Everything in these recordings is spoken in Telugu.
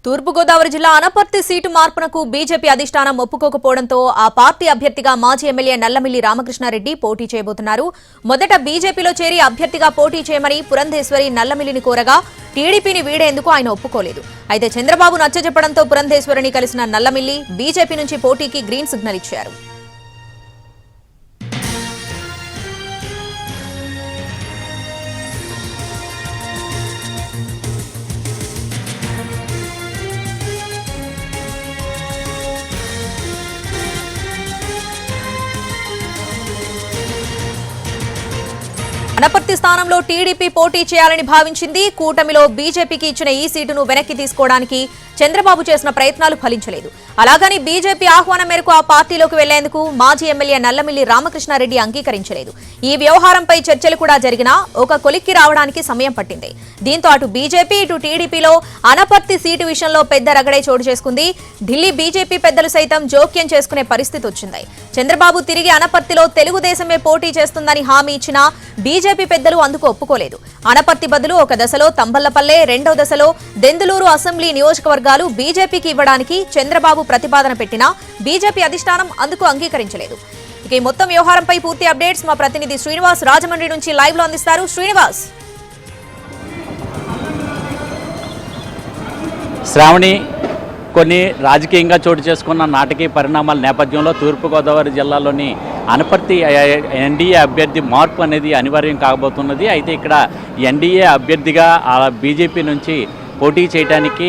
తూర్పుగోదావరి జిల్లా అనపర్తి సీటు మార్పునకు బీజేపీ అధిష్టానం ఒప్పుకోకపోవడంతో ఆ పార్టీ అభ్యర్థిగా మాజీ ఎమ్మెల్యే నల్లమిల్లి రామకృష్ణారెడ్డి పోటీ చేయబోతున్నారు. మొదట బీజేపీలో చేరి అభ్యర్థిగా పోటీ చేయమని పురంధేశ్వరి నల్లమిల్లిని కోరగా టీడీపీని వీడేందుకు ఆయన ఒప్పుకోలేదు. అయితే చంద్రబాబు నచ్చజెప్పడంతో పురంధేశ్వరిని కలిసిన నల్లమిల్లి బీజేపీ నుంచి పోటీకి గ్రీన్ సిగ్నల్ ఇచ్చారు. అనపర్తి స్థానంలో టీడీపీ పోటీ చేయాలని భావించింది. కూటమిలో బీజేపీకి ఇచ్చిన ఈ సీటును వెనక్కి తీసుకోవడానికి చంద్రబాబు చేసిన ప్రయత్నాలు ఫలించలేదు. అలాగని బీజేపీ ఆహ్వానం మేరకు ఆ పార్టీలోకి వెళ్లేందుకు మాజీ ఎమ్మెల్యే నల్లమిల్లి రామకృష్ణారెడ్డి అంగీకరించలేదు. ఈ వ్యవహారంపై చర్చలు కూడా జరిగినా ఒక కొలిక్కి రావడానికి సమయం పట్టింది. దీంతో అటు బీజేపీ ఇటు టీడీపీలో అనపర్తి సీటు విషయంలో పెద్ద రగడే చోటు చేసుకుంది. ఢిల్లీ బీజేపీ పెద్దలు సైతం జోక్యం చేసుకునే పరిస్థితి వచ్చింది. చంద్రబాబు తిరిగి అనపర్తిలో తెలుగుదేశమే పోటీ చేస్తుందని హామీ ఇచ్చినా బీజేపీ పెద్దలు అందుకు ఒప్పుకోలేదు. అనపర్తి బదులు ఒక దశలో తంబళ్లపల్లె, రెండో దశలో దెందులూరు అసెంబ్లీ నియోజకవర్గాలు బీజేపీకి ఇవ్వడానికి చంద్రబాబు ప్రతిపాదన పెట్టినా బీజేపీ అధిష్టానం అందుకు అంగీకరించలేదు. ఇక ఈ మొత్తం వ్యవహారంపై పూర్తి అప్డేట్స్ మా ప్రతినిధి శ్రీనివాస్ రాజమండ్రి నుంచి లైవ్ లో అందిస్తారు. శ్రీనివాస్. శ్రావణి, కొన్ని రాజకీయంగా చోటు చేసుకున్న నాటకీయ పరిణామాల నేపథ్యంలో తూర్పుగోదావరి జిల్లాలోని అనపర్తి ఎన్డీఏ అభ్యర్థి మార్పు అనేది అనివార్యం కాబోతున్నది. అయితే ఇక్కడ ఎన్డీఏ అభ్యర్థిగా బీజేపీ నుంచి పోటీ చేయడానికి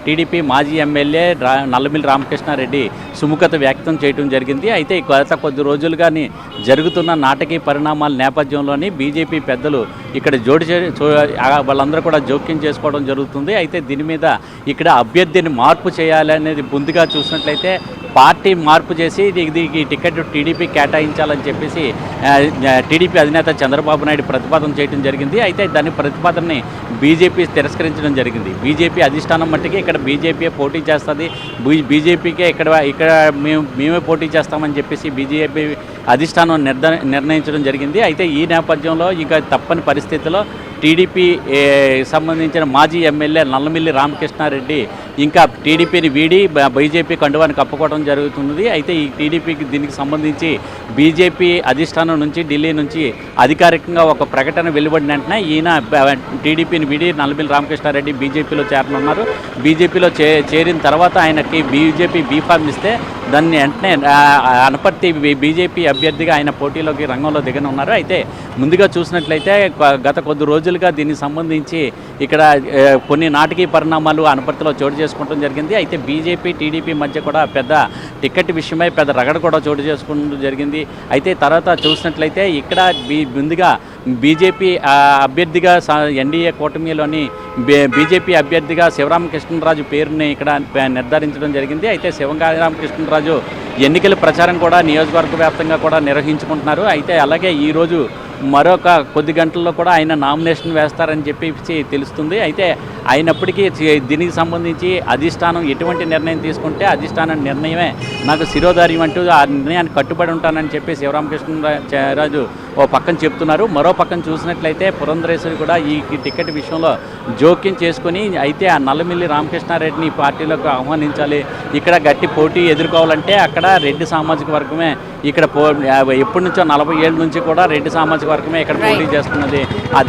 టీడీపీ మాజీ ఎమ్మెల్యే నల్లమిల్లి రామకృష్ణారెడ్డి సుముఖత వ్యక్తం చేయడం జరిగింది. అయితే గత కొద్ది రోజులుగానే జరుగుతున్న నాటకీయ పరిణామాల నేపథ్యంలోని బీజేపీ పెద్దలు ఇక్కడ వాళ్ళందరూ కూడా జోక్యం చేసుకోవడం జరుగుతుంది. అయితే దీని మీద ఇక్కడ అభ్యర్థిని మార్పు చేయాలనేది ముందుగా చూసినట్లయితే పార్టీ మార్పు చేసి ఈ టికెట్ టీడీపీ కేటాయించాలని చెప్పేసి టీడీపీ అధినేత చంద్రబాబు నాయుడు ప్రతిపాదన చేయడం జరిగింది. అయితే దాని ప్రతిపాదనని బీజేపీ తిరస్కరించడం జరిగింది. బీజేపీ అధిష్టానం మట్టికి ఇక్కడ బీజేపీ పోటీ చేస్తుంది, బీజేపీకే ఇక్కడ మేమే పోటీ చేస్తామని చెప్పేసి బీజేపీ అధిష్టానం నిర్ణయించడం జరిగింది. అయితే ఈ నేపథ్యంలో ఇక తప్పని పరిస్థితిలో టీడీపీ సంబంధించిన మాజీ ఎమ్మెల్యే నల్లమిల్లి రామకృష్ణారెడ్డి ఇంకా టీడీపీని వీడి బీజేపీ కండువాన్ని కప్పుకోవడం జరుగుతుంది. అయితే ఈ టీడీపీకి దీనికి సంబంధించి బీజేపీ అధిష్టానం నుంచి ఢిల్లీ నుంచి అధికారికంగా ఒక ప్రకటన వెలువడిన వెంటనే ఈయన టీడీపీని వీడి నల్లమిల్లి రామకృష్ణారెడ్డి బీజేపీలో చేరనున్నారు. బీజేపీలో చేరిన తర్వాత ఆయనకి బీజేపీ బీఫామ్ ఇస్తే దాన్ని వెంటనే అనపర్తి బీజేపీ అభ్యర్థిగా ఆయన పోటీలోకి రంగంలో దిగనున్నారు. అయితే ముందుగా చూసినట్లయితే గత కొద్ది రోజులుగా దీనికి సంబంధించి ఇక్కడ కొన్ని నాటకీయ పరిణామాలు అనపర్తిలో చోటు చేసుకోవడం జరిగింది. అయితే బీజేపీ టీడీపీ మధ్య కూడా పెద్ద టికెట్ విషయమై పెద్ద రగడ కూడా చోటు చేసుకోవడం జరిగింది. అయితే తర్వాత చూసినట్లయితే ఇక్కడ ముందుగా బీజేపీ అభ్యర్థిగా ఎన్డీఏ కూటమిలోని బీజేపీ అభ్యర్థిగా శివరామకృష్ణరాజు పేరుని ఇక్కడ నిర్ధారించడం జరిగింది. అయితే శివరామకృష్ణరాజు ఎన్నికల ప్రచారం కూడా నియోజకవర్గ వ్యాప్తంగా కూడా నిర్వహించుకుంటున్నారు. అయితే అలాగే ఈరోజు మరొక కొద్ది గంటల్లో కూడా ఆయన నామినేషన్ వేస్తారని చెప్పి తెలుస్తుంది. అయితే అయినప్పటికీ దీనికి సంబంధించి అధిష్టానం ఎటువంటి నిర్ణయం తీసుకుంటే అధిష్టానం నిర్ణయమే నాకు శిరోధార్యం అంటూ ఆ నిర్ణయాన్ని కట్టుబడి ఉంటానని చెప్పి శివరామకృష్ణరాజు ఓ పక్కన చెప్తున్నారు. మరో పక్కన చూసినట్లయితే పురంధరేశ్వరి కూడా ఈ టికెట్ విషయంలో జోక్యం చేసుకుని అయితే ఆ నల్లమిల్లి రామకృష్ణారెడ్డిని పార్టీలోకి ఆహ్వానించాలి, ఇక్కడ గట్టి పోటీ ఎదుర్కోవాలంటే అక్కడ రెడ్డి సామాజిక వర్గమే ఇక్కడ ఎప్పటి నుంచో 40 ఏళ్ళ నుంచి కూడా రెడ్డి సామాజిక వర్గమే ఇక్కడ పోటీ చేస్తున్నది.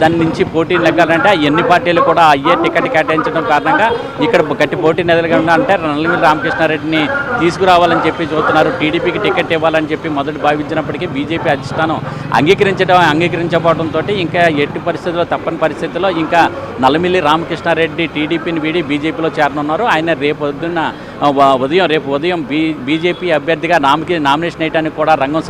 దాని నుంచి పోటీ నెగ్గాలంటే ఎన్ని పార్టీలు కూడా అయ్యే టికెట్ కేటాయించడం కారణంగా ఇక్కడ గట్టి పోటీ నెదలకుండా అంటే నల్లమిల్లి రామకృష్ణారెడ్డిని తీసుకురావాలని చెప్పి చూస్తున్నారు. టీడీపీకి టికెట్ ఇవ్వాలని చెప్పి మొదటి భావించినప్పటికీ బీజేపీ అధిష్టానం అంగీకరించకపోవడంతో ఇంకా ఎట్టి పరిస్థితుల్లో తప్పని పరిస్థితుల్లో ఇంకా నల్లమిల్లి రామకృష్ణారెడ్డి టీడీపీని వీడి బీజేపీలో చేరనున్నారు. ఆయన రేపు ఉదయం బీజేపీ అభ్యర్థిగా నామినేషన్ వేయడానికి కూడా రంగం